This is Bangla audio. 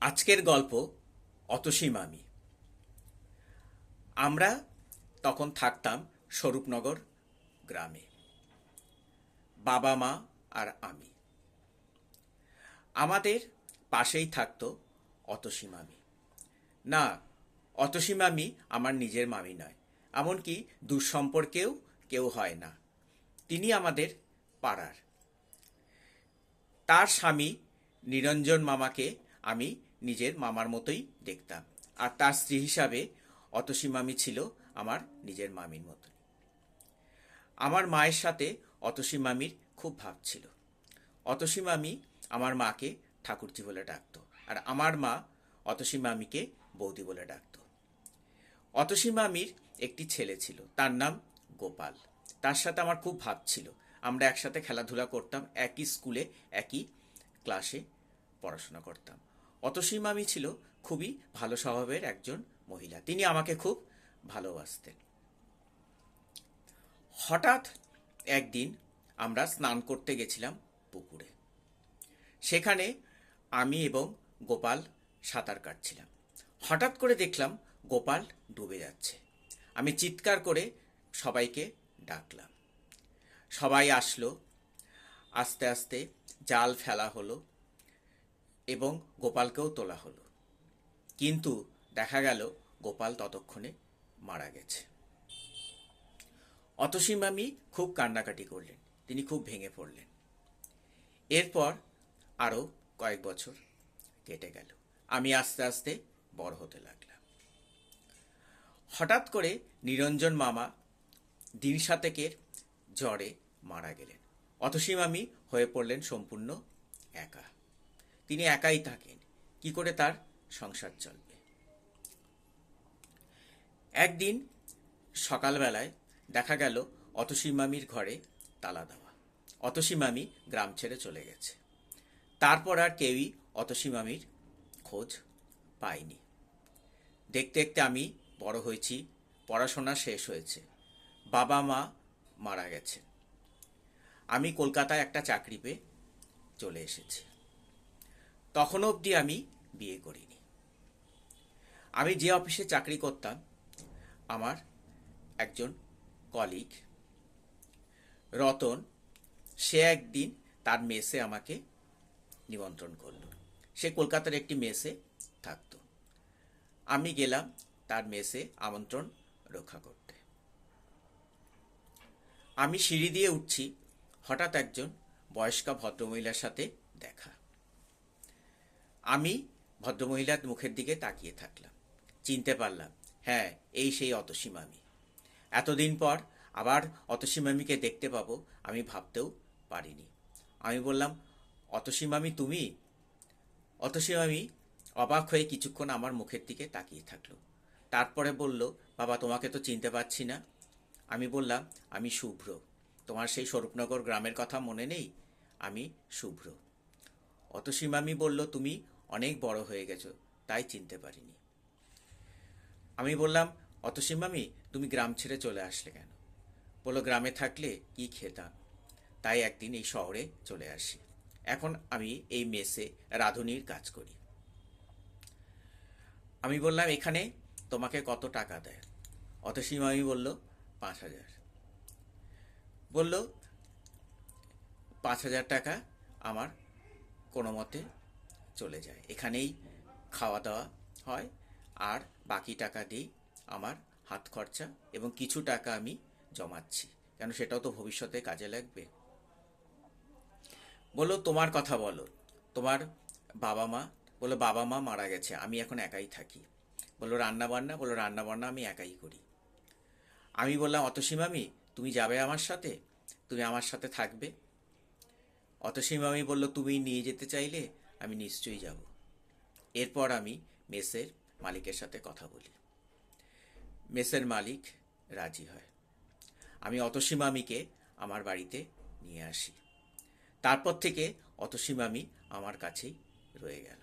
আজকের গল্প অতসী মামি। আমরা তখন থাকতাম স্বরূপনগর গ্রামে, বাবা মা আর আমি। আমাদের পাশেই থাকতো অতসী মামি। না, অতসী মামি আমার নিজের মামি নয়, এমনকি দূরসম্পর্কেও কেউ হয় না। তিনি আমাদের পাড়ার। তার স্বামী নিরঞ্জন মামাকে আমি নিজের মামার মতোই দেখতাম, আর তার স্ত্রী হিসাবে অতসী মামি ছিল আমার নিজের মামির মতো। আমার মায়ের সাথে অতসী মামির খুব ভাব ছিল। অতসী মামি আমার মাকে ঠাকুরজি বলে ডাকতো, আর আমার মা অতসী মামিকে বৌদি বলে ডাকতো। অতসী মামির একটি ছেলে ছিল, তার নাম গোপাল। তার সাথে আমার খুব ভাব ছিল। আমরা একসাথে খেলাধুলা করতাম, একই স্কুলে একই ক্লাসে পড়াশোনা করতাম। অতসী মামি ছিল খুবই ভালো স্বভাবের একজন মহিলা। তিনি আমাকে খুব ভালোবাসতেন। হঠাৎ একদিন আমরা স্নান করতে গেছিলাম পুকুরে। সেখানে আমি এবং গোপাল সাঁতার কাটছিলাম। হঠাৎ করে দেখলাম গোপাল ডুবে যাচ্ছে। আমি চিৎকার করে সবাইকে ডাকলাম। সবাই আসলো। আস্তে আস্তে জাল ফেলা হলো এবং গোপালকেও তোলা হলো, কিন্তু দেখা গেল গোপাল ততক্ষণে মারা গেছে। অতসী মামি খুব কান্নাকাটি করলেন, তিনি খুব ভেঙে পড়লেন। এরপর আরও কয়েক বছর কেটে গেল। আমি আস্তে আস্তে বড় হতে লাগলাম। হঠাৎ করে নিরঞ্জন মামা দিন সাতেকের জ্বরে মারা গেলেন। অতসী মামি হয়ে পড়লেন সম্পূর্ণ একা। তিনি একাই থাকেন, কি করে তার সংসার চলবে। একদিন সকালবেলায় দেখা গেল অতসী মামির ঘরে তালা দেওয়া। অতসী মামি গ্রাম ছেড়ে চলে গেছে। তারপর আর কেউই অতসী মামির খোঁজ পায়নি। দেখতে দেখতে আমি বড় হয়েছি, পড়াশোনা শেষ হয়েছে, বাবা মা মারা গেছে। আমি কলকাতায় একটা চাকরি পেয়ে চলে এসেছি। তখন অবধি আমি বিয়ে করিনি। আমি যে অফিসে চাকরি করতাম, আমার একজন কলিগ রতন, সে একদিন তার মেসে আমাকে নিমন্ত্রণ করল। সে কলকাতার একটি মেসে থাকতো। আমি গেলাম তার মেসে আমন্ত্রণ রক্ষা করতে। আমি সিঁড়ি দিয়ে উঠছি, হঠাৎ একজন বয়স্কা ভদ্রমহিলার সাথে দেখা। আমি ভদ্রমহিলার মুখের দিকে তাকিয়ে থাকলাম। চিনতে পারলাম, হ্যাঁ, এই সেই অতসী মামি। এতদিন পর আবার অতসী মামিকে দেখতে পাবো আমি ভাবতেও পারিনি। আমি বললাম, অতসী মামি তুমি? অতসী মামি অবাক হয়ে কিছুক্ষণ আমার মুখের দিকে তাকিয়ে থাকলো। তারপরে বলল, বাবা, তোমাকে তো চিনতে পারছি না। আমি বললাম, আমি শুভ্র। তোমার সেই স্বরূপনগর গ্রামের কথা মনে নেই? আমি শুভ্র। অতসী মামি বলল, তুমি অনেক বড় হয়ে গেছো, তাই চিনতে পারিনি। আমি বললাম, অতসী মামি, তুমি গ্রাম ছেড়ে চলে আসলে কেন? বললো, গ্রামে থাকলে কি খেতাম, তাই একদিন এই শহরে চলে আসি। এখন আমি এই মেসে রাঁধুনির কাজ করি। আমি বললাম, এখানে তোমাকে কত টাকা দেয়? অতসী মামি বলল, 5,000। বলল, 5,000 টাকা আমার কোনো মতে চলে যায়, এখানেই খাওয়া দাওয়া হয়, আর বাকি টাকা দিই আমার হাত খরচা, এবং কিছু টাকা আমি জমাচ্ছি, কেন সেটাও তো ভবিষ্যতে কাজে লাগবে। বললো, তোমার কথা বলো, তোমার বাবা মা? বললো, বাবা মা মারা গেছে, আমি এখন একাই থাকি। বললো, রান্না বান্না? বললো, রান্না বান্না আমি একাই করি। আমি বললাম, অতসী মামি, তুমি যাবে আমার সাথে? তুমি আমার সাথে থাকবে? অতসী মামি বলল, তুমি নিয়ে যেতে চাইলে আমি নিশ্চয়ই যাব। এরপর আমি মেসের মালিকের সাথে কথা বলি। মেসের মালিক রাজি হয়। আমি অতসী মামিকে আমার বাড়িতে নিয়ে আসি। তারপর থেকে অতসী মামি আমার কাছেই রয়ে গেল।